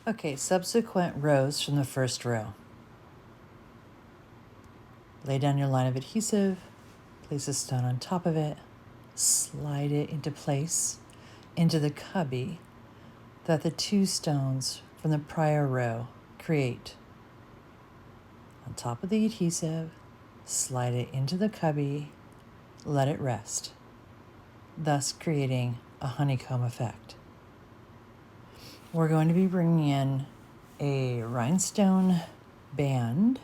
Okay, subsequent rows from the first row. Lay down your line of adhesive, place a stone on top of it, slide it into place into the cubby that the two stones from the prior row create. On top of the adhesive, slide it into the cubby, let it rest, thus creating a honeycomb effect. We're going to be bringing in a rhinestone band,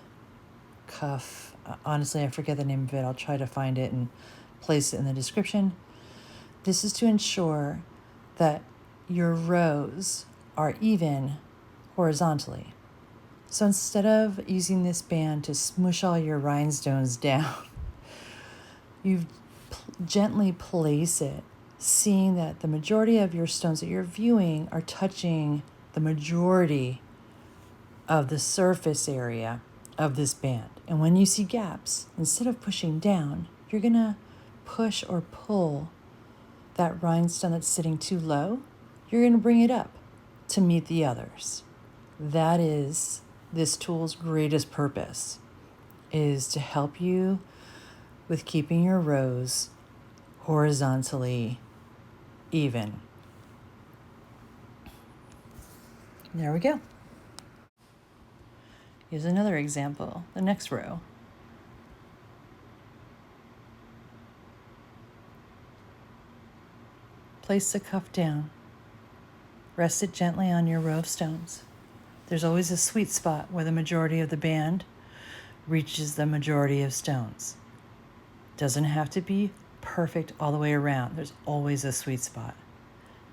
cuff. Honestly, I forget the name of it. I'll try to find it and place it in the description. This is to ensure that your rows are even horizontally. So instead of using this band to smush all your rhinestones down, you gently place it, seeing that the majority of your stones that you're viewing are touching the majority of the surface area of this band. And when you see gaps, instead of pushing down, you're going to push or pull that rhinestone that's sitting too low. You're going to bring it up to meet the others. That is this tool's greatest purpose, is to help you with keeping your rows horizontally even. There we go. Here's another example, the next row. Place the cuff down. Rest it gently on your row of stones. There's always a sweet spot where the majority of the band reaches the majority of stones. Doesn't have to be perfect all the way around. There's always a sweet spot.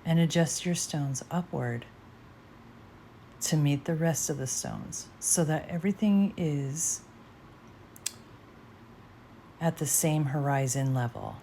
And adjust your stones upward to meet the rest of the stones so that everything is at the same horizon level.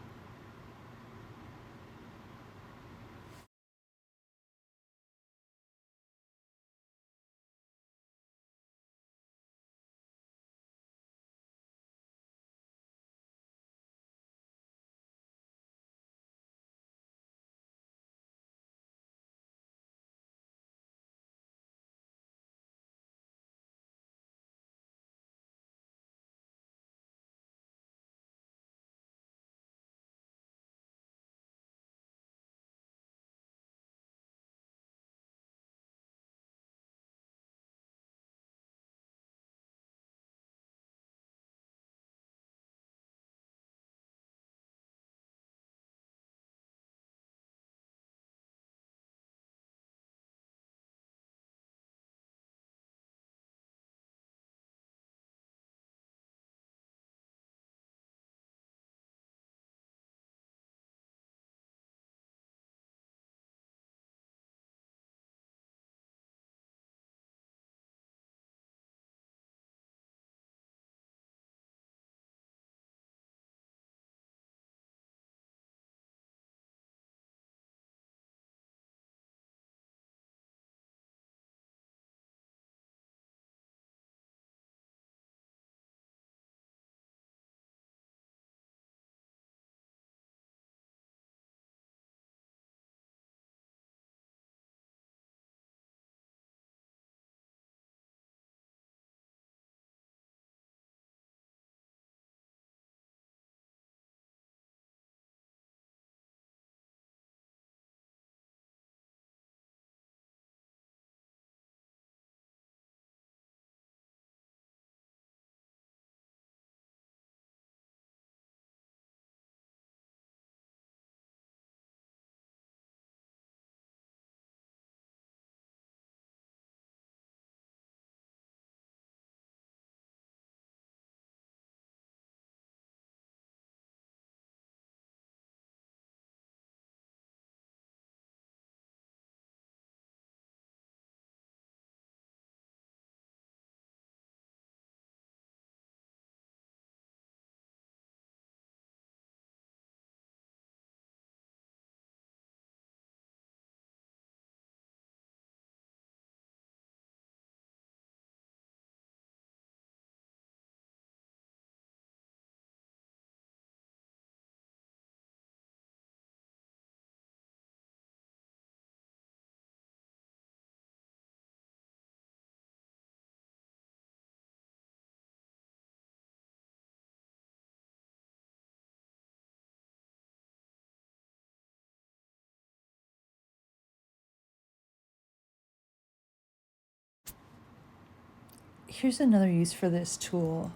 here's another use for this tool.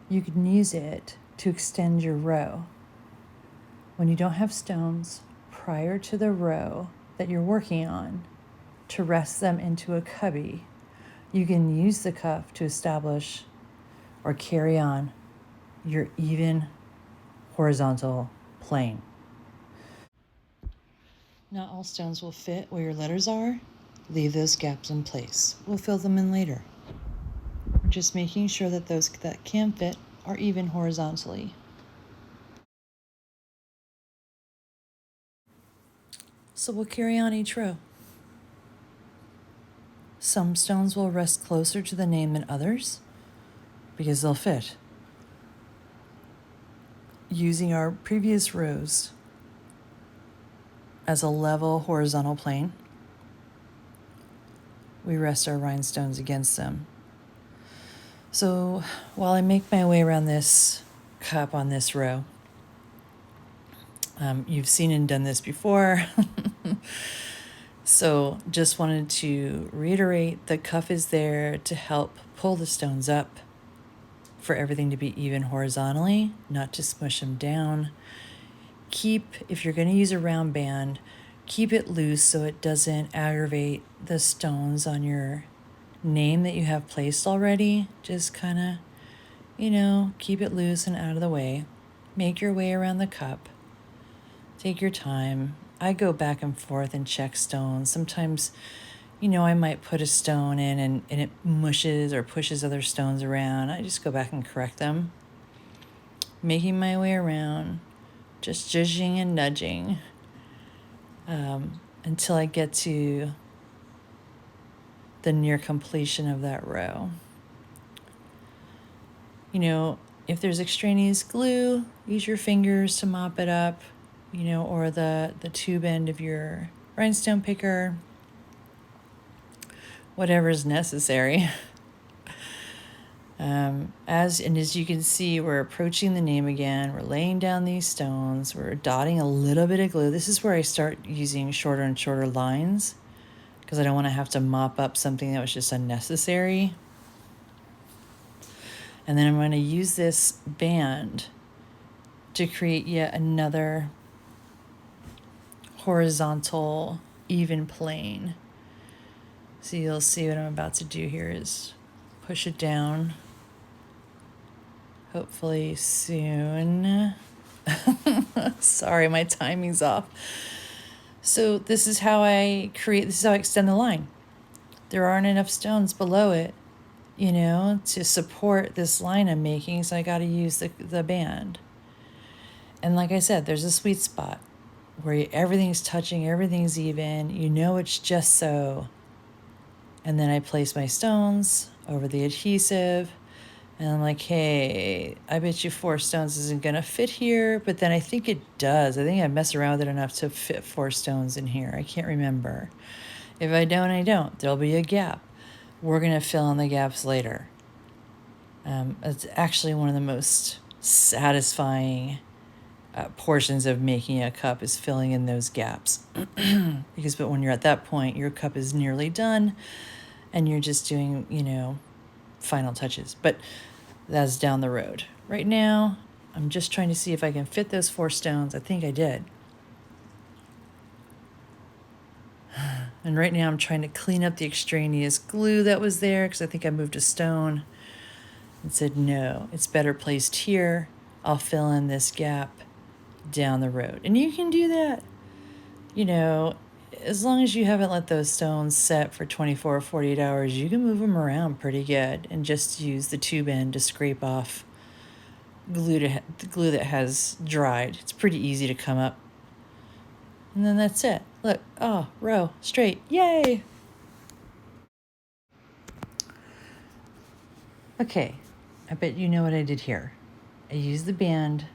You can use it to extend your row. When you don't have stones prior to the row that you're working on, to rest them into a cubby, you can use the cuff to establish or carry on your even horizontal plane. Not all stones will fit where your letters are. Leave those gaps in place. We'll fill them in later. We're just making sure that those that can fit are even horizontally. So we'll carry on each row. Some stones will rest closer to the name than others because they'll fit. Using our previous rows as a level horizontal plane, we rest our rhinestones against them. So while I make my way around this cup on this row, you've seen and done this before. So just wanted to reiterate, the cuff is there to help pull the stones up for everything to be even horizontally, not to smush them down. If you're going to use a round band, keep it loose so it doesn't aggravate the stones on your name that you have placed already. Just kind of, keep it loose and out of the way. Make your way around the cup. Take your time. I go back and forth and check stones. Sometimes, I might put a stone in and it mushes or pushes other stones around. I just go back and correct them. Making my way around, just judging and nudging until I get to the near completion of that row. If there's extraneous glue, use your fingers to mop it up, or the tube end of your rhinestone picker, whatever is necessary. As you can see, we're approaching the name again. We're laying down these stones. We're dotting a little bit of glue. This is where I start using shorter and shorter lines because I don't want to have to mop up something that was just unnecessary. And then I'm going to use this band to create yet another horizontal, even plane. So you'll see what I'm about to do here is push it down. Hopefully soon. Sorry, my timing's off. So this is how I extend the line. There aren't enough stones below it, to support this line I'm making, so I got to use the band. And like I said, there's a sweet spot where everything's touching, everything's even, it's just so. And then I place my stones over the adhesive, and I'm like, hey, I bet you 4 stones isn't going to fit here, but then I think it does. I think I mess around with it enough to fit 4 stones in here. I can't remember. If I don't, I don't. There'll be a gap. We're going to fill in the gaps later. It's actually one of the most satisfying portions of making a cup is filling in those gaps. But when you're at that point, your cup is nearly done and you're just doing, final touches. But that's down the road. Right now, I'm just trying to see if I can fit those 4 stones. I think I did. And right now I'm trying to clean up the extraneous glue that was there because I think I moved a stone and said, no, it's better placed here. I'll fill in this gap down the road. And you can do that, as long as you haven't let those stones set for 24 or 48 hours, you can move them around pretty good and just use the tube end to scrape off glue that has dried. It's pretty easy to come up. And then that's it. Look, row, straight, yay! Okay, I bet you know what I did here. I used the band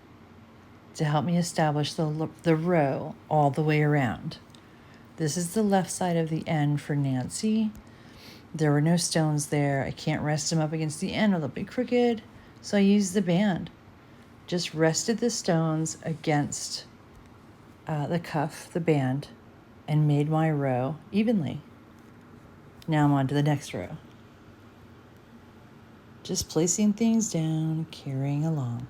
to help me establish the row all the way around. This is the left side of the end for Nancy. There were no stones there. I can't rest them up against the end or they'll be crooked. So I used the band. Just rested the stones against the cuff, the band, and made my row evenly. Now I'm on to the next row. Just placing things down, carrying along.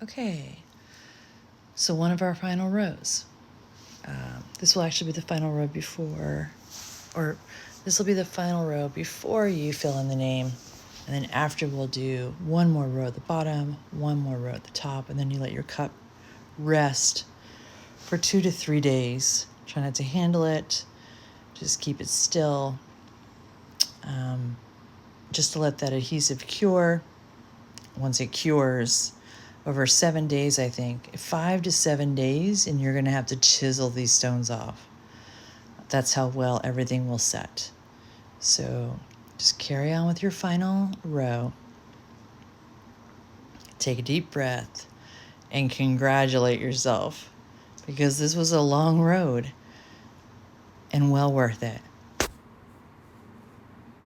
Okay, so one of our final rows. This will actually be the final row before, or this will be the final row before you fill in the name. And then after, we'll do one more row at the bottom, one more row at the top, and then you let your cup rest for 2 to 3 days. Try not to handle it. Just keep it still. Just to let that adhesive cure. Once it cures, over 7 days, I think, 5 to 7 days, and you're going to have to chisel these stones off. That's how well everything will set. So just carry on with your final row. Take a deep breath and congratulate yourself, because this was a long road and well worth it.